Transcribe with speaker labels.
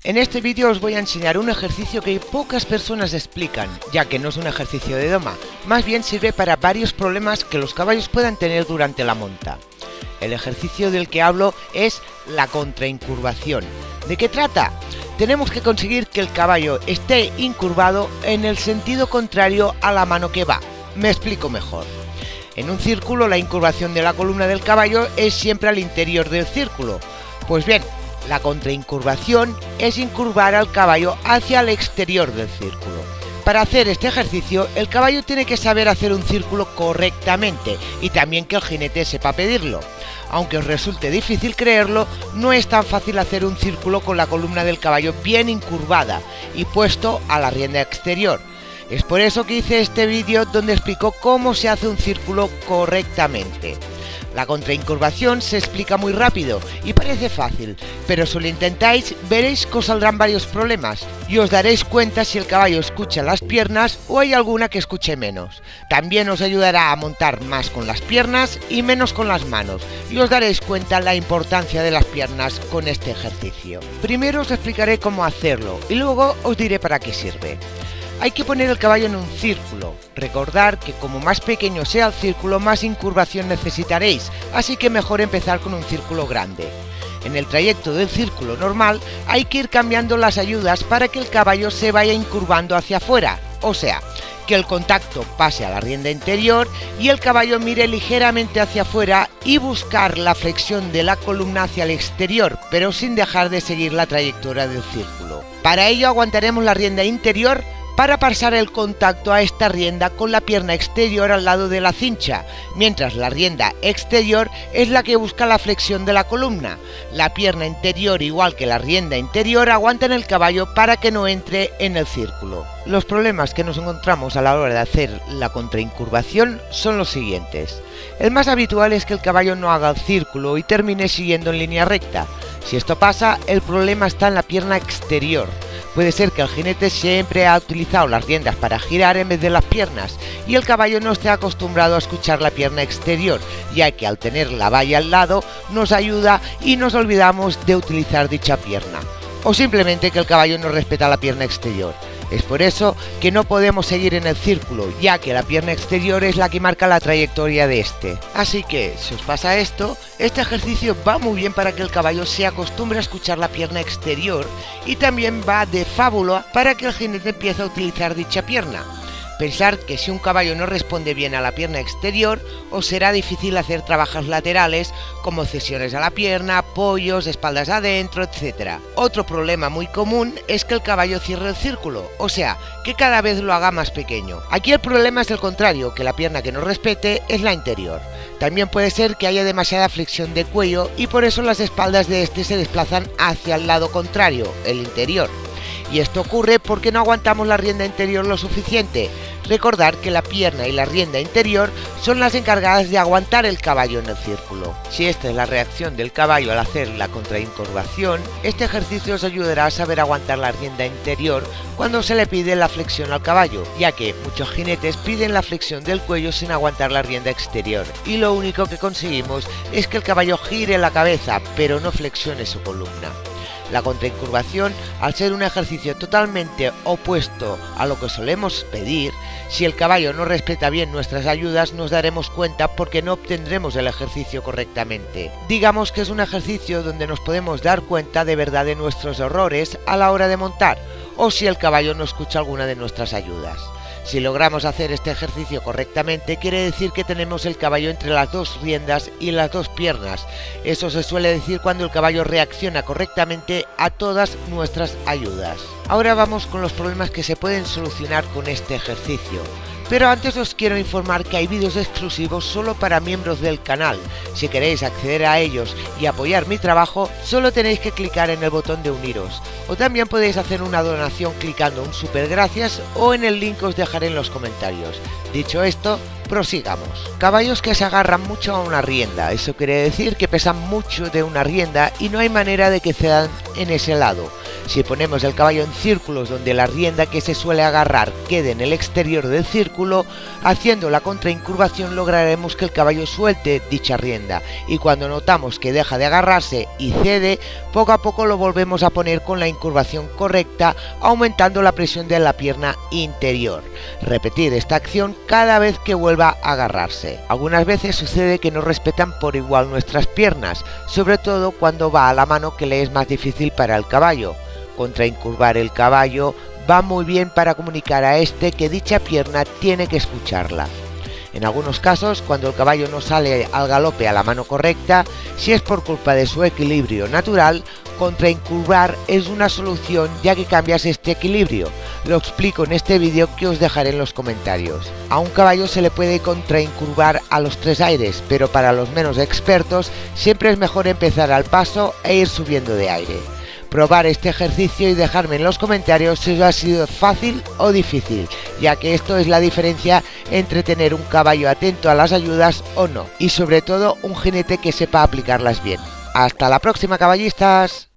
Speaker 1: En este vídeo os voy a enseñar un ejercicio que pocas personas explican, ya que no es un ejercicio de doma, más bien sirve para varios problemas que los caballos puedan tener durante la monta. El ejercicio del que hablo es la contraincurvación. ¿De qué trata? Tenemos que conseguir que el caballo esté incurvado en el sentido contrario a la mano que va. Me explico mejor. En un círculo la incurvación de la columna del caballo es siempre al interior del círculo. Pues bien, la contraincurvación es incurvar al caballo hacia el exterior del círculo. Para hacer este ejercicio, el caballo tiene que saber hacer un círculo correctamente y también que el jinete sepa pedirlo. Aunque os resulte difícil creerlo, no es tan fácil hacer un círculo con la columna del caballo bien incurvada y puesto a la rienda exterior. Es por eso que hice este vídeo donde explico cómo se hace un círculo correctamente. La contraincurvación se explica muy rápido y parece fácil, pero si lo intentáis veréis que os saldrán varios problemas y os daréis cuenta si el caballo escucha las piernas o hay alguna que escuche menos. También os ayudará a montar más con las piernas y menos con las manos y os daréis cuenta la importancia de las piernas con este ejercicio. Primero os explicaré cómo hacerlo y luego os diré para qué sirve. Hay que poner el caballo en un círculo. Recordar que como más pequeño sea el círculo, más incurvación necesitaréis, así que mejor empezar con un círculo grande. En el trayecto del círculo normal hay que ir cambiando las ayudas para que el caballo se vaya incurvando hacia afuera, o sea, que el contacto pase a la rienda interior y el caballo mire ligeramente hacia afuera y buscar la flexión de la columna hacia el exterior, pero sin dejar de seguir la trayectoria del círculo. Para ello aguantaremos la rienda interior para pasar el contacto a esta rienda con la pierna exterior al lado de la cincha, mientras la rienda exterior es la que busca la flexión de la columna. La pierna interior, igual que la rienda interior, aguantan el caballo para que no entre en el círculo. Los problemas que nos encontramos a la hora de hacer la contraincurvación son los siguientes. El más habitual es que el caballo no haga el círculo y termine siguiendo en línea recta. Si esto pasa, el problema está en la pierna exterior. Puede ser que el jinete siempre ha utilizado las riendas para girar en vez de las piernas y el caballo no esté acostumbrado a escuchar la pierna exterior, ya que al tener la valla al lado nos ayuda y nos olvidamos de utilizar dicha pierna. O simplemente que el caballo no respeta la pierna exterior. Es por eso que no podemos seguir en el círculo, ya que la pierna exterior es la que marca la trayectoria de este. Así que, si os pasa esto, este ejercicio va muy bien para que el caballo se acostumbre a escuchar la pierna exterior y también va de fábula para que el jinete empiece a utilizar dicha pierna. Pensar que si un caballo no responde bien a la pierna exterior, os será difícil hacer trabajos laterales como cesiones a la pierna, apoyos, espaldas adentro, etc. Otro problema muy común es que el caballo cierre el círculo, o sea, que cada vez lo haga más pequeño. Aquí el problema es el contrario, que la pierna que no respete es la interior. También puede ser que haya demasiada flexión de cuello y por eso las espaldas de este se desplazan hacia el lado contrario, el interior. Y esto ocurre porque no aguantamos la rienda interior lo suficiente. Recordar que la pierna y la rienda interior son las encargadas de aguantar el caballo en el círculo. Si esta es la reacción del caballo al hacer la contraincurvación, este ejercicio os ayudará a saber aguantar la rienda interior cuando se le pide la flexión al caballo, ya que muchos jinetes piden la flexión del cuello sin aguantar la rienda exterior, y lo único que conseguimos es que el caballo gire la cabeza, pero no flexione su columna. La contraincurvación, al ser un ejercicio totalmente opuesto a lo que solemos pedir, si el caballo no respeta bien nuestras ayudas nos daremos cuenta porque no obtendremos el ejercicio correctamente. Digamos que es un ejercicio donde nos podemos dar cuenta de verdad de nuestros errores a la hora de montar, o si el caballo no escucha alguna de nuestras ayudas. Si logramos hacer este ejercicio correctamente, quiere decir que tenemos el caballo entre las dos riendas y las dos piernas. Eso se suele decir cuando el caballo reacciona correctamente a todas nuestras ayudas. Ahora vamos con los problemas que se pueden solucionar con este ejercicio. Pero antes os quiero informar que hay vídeos exclusivos solo para miembros del canal. Si queréis acceder a ellos y apoyar mi trabajo, solo tenéis que clicar en el botón de uniros. O también podéis hacer una donación clicando un super gracias o en el link que os dejaré en los comentarios. Dicho esto, prosigamos. Caballos que se agarran mucho a una rienda. Eso quiere decir que pesan mucho de una rienda y no hay manera de que cedan en ese lado. Si ponemos el caballo en círculos donde la rienda que se suele agarrar quede en el exterior del círculo, haciendo la contraincurvación lograremos que el caballo suelte dicha rienda, y cuando notamos que deja de agarrarse y cede, poco a poco lo volvemos a poner con la incurvación correcta, aumentando la presión de la pierna interior. Repetir esta acción cada vez que vuelva a agarrarse. Algunas veces sucede que no respetan por igual nuestras piernas, sobre todo cuando va a la mano, que le es más difícil para el caballo. Contraincurvar el caballo va muy bien para comunicar a este que dicha pierna tiene que escucharla. En algunos casos, cuando el caballo no sale al galope a la mano correcta, si es por culpa de su equilibrio natural, contraincurvar es una solución, ya que cambias este equilibrio. Lo explico en este vídeo que os dejaré en los comentarios. A un caballo se le puede contraincurvar a los 3 aires, pero para los menos expertos siempre es mejor empezar al paso e ir subiendo de aire. Probar este ejercicio y dejarme en los comentarios si os ha sido fácil o difícil, ya que esto es la diferencia entre tener un caballo atento a las ayudas o no, y sobre todo un jinete que sepa aplicarlas bien. ¡Hasta la próxima, caballistas!